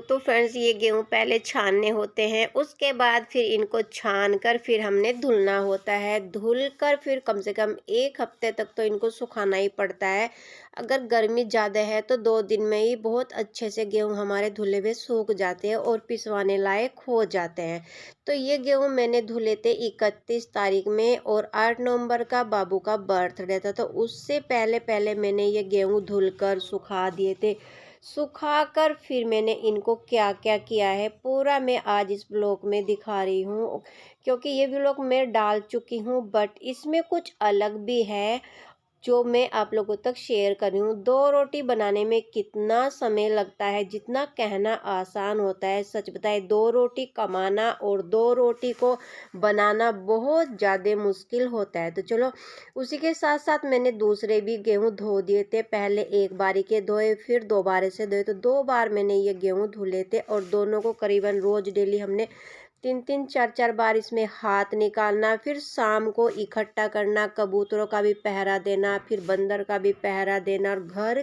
तो फ्रेंड्स ये गेहूँ पहले छानने होते हैं, उसके बाद फिर इनको छान कर फिर हमने धुलना होता है। धुल कर फिर कम से कम 1 हफ्ते तक तो इनको सुखाना ही पड़ता है। अगर गर्मी ज़्यादा है तो 2 दिन में ही बहुत अच्छे से गेहूँ हमारे धुले हुए सूख जाते हैं और पिसवाने लायक हो जाते हैं। तो ये गेहूँ मैंने धुले थे 31 तारीख में और 8 नवंबर का बाबू का बर्थडे था, तो उससे पहले पहले मैंने ये गेहूँ धुल कर सुखा दिए थे। सुखाकर फिर मैंने इनको क्या-क्या किया है पूरा मैं आज इस ब्लॉग में दिखा रही हूँ, क्योंकि ये व्लॉग मैं डाल चुकी हूँ बट इसमें कुछ अलग भी है जो मैं आप लोगों तक शेयर कर रही हूँ। 2 रोटी बनाने में कितना समय लगता है, जितना कहना आसान होता है, सच बताएं 2 रोटी कमाना और 2 रोटी को बनाना बहुत ज़्यादा मुश्किल होता है। तो चलो उसी के साथ साथ मैंने दूसरे भी गेहूँ धो दिए थे। पहले एक बारी के धोए, फिर दोबारा से धोए, तो 2 बार मैंने ये गेहूँ धुले थे और दोनों को करीबन रोज़ डेली हमने 3-3 4-4 बार इसमें हाथ निकालना, फिर शाम को इकट्ठा करना, कबूतरों का भी पहरा देना, फिर बंदर का भी पहरा देना। और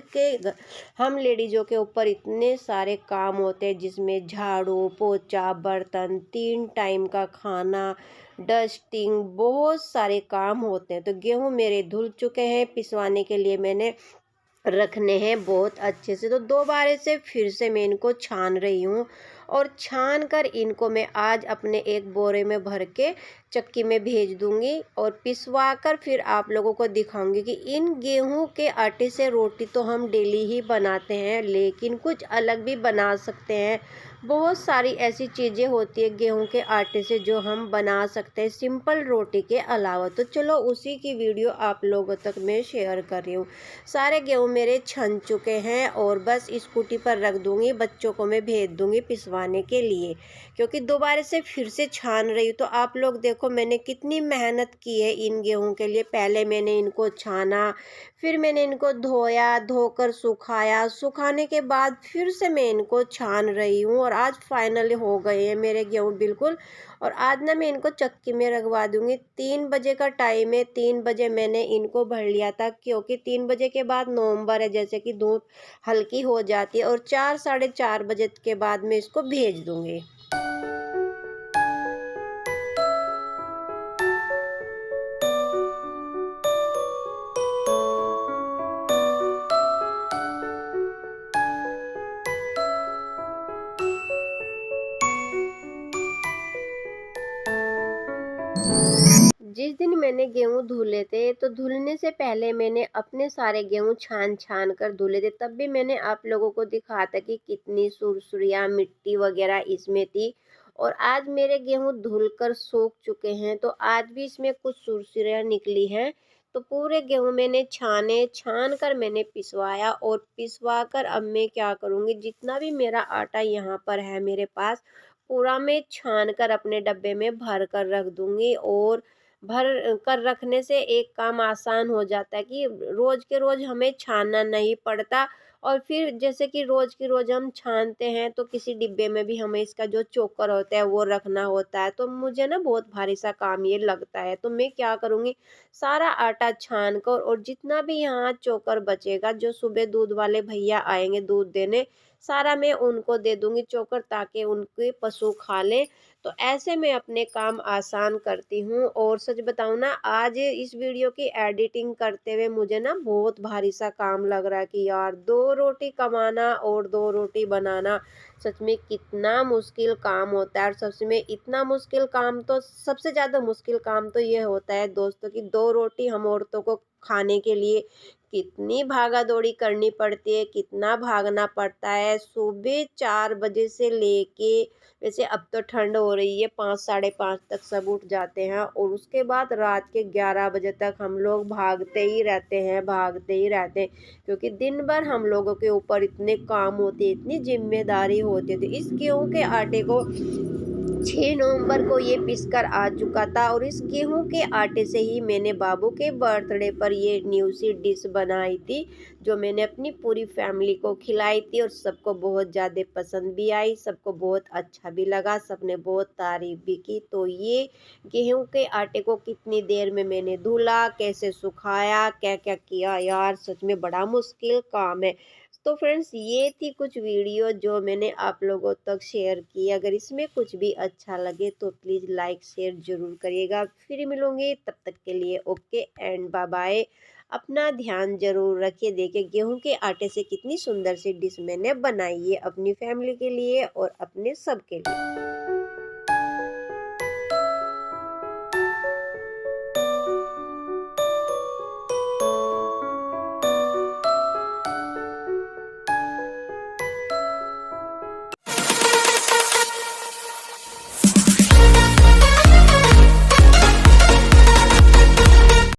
हम लेडीज़ों के ऊपर इतने सारे काम होते हैं, जिसमें झाड़ू पोछा, बर्तन, 3 टाइम का खाना, डस्टिंग, बहुत सारे काम होते हैं। तो गेहूँ मेरे धुल चुके हैं, पिसवाने के लिए मैंने रखने हैं बहुत अच्छे से। तो 2 बार से फिर से मैं इनको छान रही हूँ और छान कर इनको मैं आज अपने एक बोरे में भर के चक्की में भेज दूंगी और पिसवा कर फिर आप लोगों को दिखाऊंगी कि इन गेहूं के आटे से रोटी तो हम डेली ही बनाते हैं, लेकिन कुछ अलग भी बना सकते हैं। बहुत सारी ऐसी चीज़ें होती है गेहूं के आटे से जो हम बना सकते हैं सिंपल रोटी के अलावा। तो चलो उसी की वीडियो आप लोगों तक मैं शेयर कर रही हूँ। सारे गेहूँ मेरे छन चुके हैं और बस स्कूटी पर रख दूंगी, बच्चों को मैं भेज दूंगी पिसवाने के लिए, क्योंकि दोबारा से फिर से छान रही हूँ। तो आप लोग देखो मैंने कितनी मेहनत की है इन गेहूँ के लिए। पहले मैंने इनको छाना, फिर मैंने इनको धोया, धोकर सुखाया, सुखाने के बाद फिर से मैं इनको छान रही हूँ और आज फाइनली हो गए हैं मेरे गेहूँ बिल्कुल। और आज ना मैं इनको चक्की में रखवा दूंगी। 3 बजे का टाइम है, 3 बजे मैंने इनको भर लिया था, क्योंकि 3 बजे के बाद नवंबर है, जैसे कि धूप हल्की हो जाती है, और 4 साढ़े 4 बजे के बाद मैं इसको भेज दूंगी। जिस दिन मैंने गेहूँ धुले थे, तो धुलने से पहले मैंने अपने सारे गेहूँ छान छान कर धुले थे। तब भी मैंने आप लोगों को दिखाया था कि कितनी सुरसुरियाँ मिट्टी वगैरह इसमें थी। और आज मेरे गेहूँ धुल कर सूख चुके हैं, तो आज भी इसमें कुछ सुरसुरियाँ निकली हैं। तो पूरे गेहूँ मैंने छाने, छान कर मैंने पिसवाया और पिसवा कर अब मैं क्या करूँगी, जितना भी मेरा आटा यहाँ पर है मेरे पास, पूरा मैं छान कर अपने डब्बे में भर कर रख दूँगी। और भर कर रखने से एक काम आसान हो जाता है कि रोज़ के रोज़ हमें छानना नहीं पड़ता। और फिर जैसे कि रोज़ की रोज़ हम छानते हैं, तो किसी डिब्बे में भी हमें इसका जो चोकर होता है वो रखना होता है, तो मुझे ना बहुत भारी सा काम ये लगता है। तो मैं क्या करूँगी, सारा आटा छान कर और जितना भी यहाँ चोकर बचेगा, जो सुबह दूध वाले भैया आएंगे दूध देने, सारा मैं उनको दे दूंगी चोकर, ताकि उनके पशु खा लें। तो ऐसे मैं अपने काम आसान करती हूँ। और सच बताऊँ ना, आज इस वीडियो की एडिटिंग करते हुए मुझे ना बहुत भारी सा काम लग रहा है कि यार 2 रोटी कमाना और 2 रोटी बनाना सच में कितना मुश्किल काम होता है। और सबसे में इतना मुश्किल काम, तो सबसे ज़्यादा मुश्किल काम तो ये होता है दोस्तों कि 2 रोटी हम औरतों को खाने के लिए कितनी भागा दौड़ी करनी पड़ती है, कितना भागना पड़ता है। सुबह 4 बजे से लेके, वैसे अब तो ठंड हो रही है, 5 साढ़े 5 तक सब उठ जाते हैं, और उसके बाद रात के 11 बजे तक हम लोग भागते ही रहते हैं, भागते ही रहते हैं, क्योंकि दिन भर हम लोगों के ऊपर इतने काम होते हैं, इतनी जिम्मेदारी होती है। तो इस गेहूँ के आटे को 6 नवंबर को ये पिसकर आ चुका था और इस गेहूं के आटे से ही मैंने बाबू के बर्थडे पर ये न्यू सी डिश बनाई थी, जो मैंने अपनी पूरी फैमिली को खिलाई थी और सबको बहुत ज़्यादा पसंद भी आई, सबको बहुत अच्छा भी लगा, सबने बहुत तारीफ भी की। तो ये गेहूं के आटे को कितनी देर में मैंने धुला, कैसे सुखाया, क्या क्या किया यार, सच में बड़ा मुश्किल काम है। तो फ्रेंड्स, ये थी कुछ वीडियो जो मैंने आप लोगों तक शेयर की। अगर इसमें कुछ भी अच्छा लगे तो प्लीज़ लाइक शेयर ज़रूर करिएगा। फिर मिलूंगी, तब तक के लिए ओके एंड बाय बाय। अपना ध्यान ज़रूर रखिए। देखिए गेहूं के आटे से कितनी सुंदर सी डिश मैंने बनाई है अपनी फैमिली के लिए और अपने सब के लिए।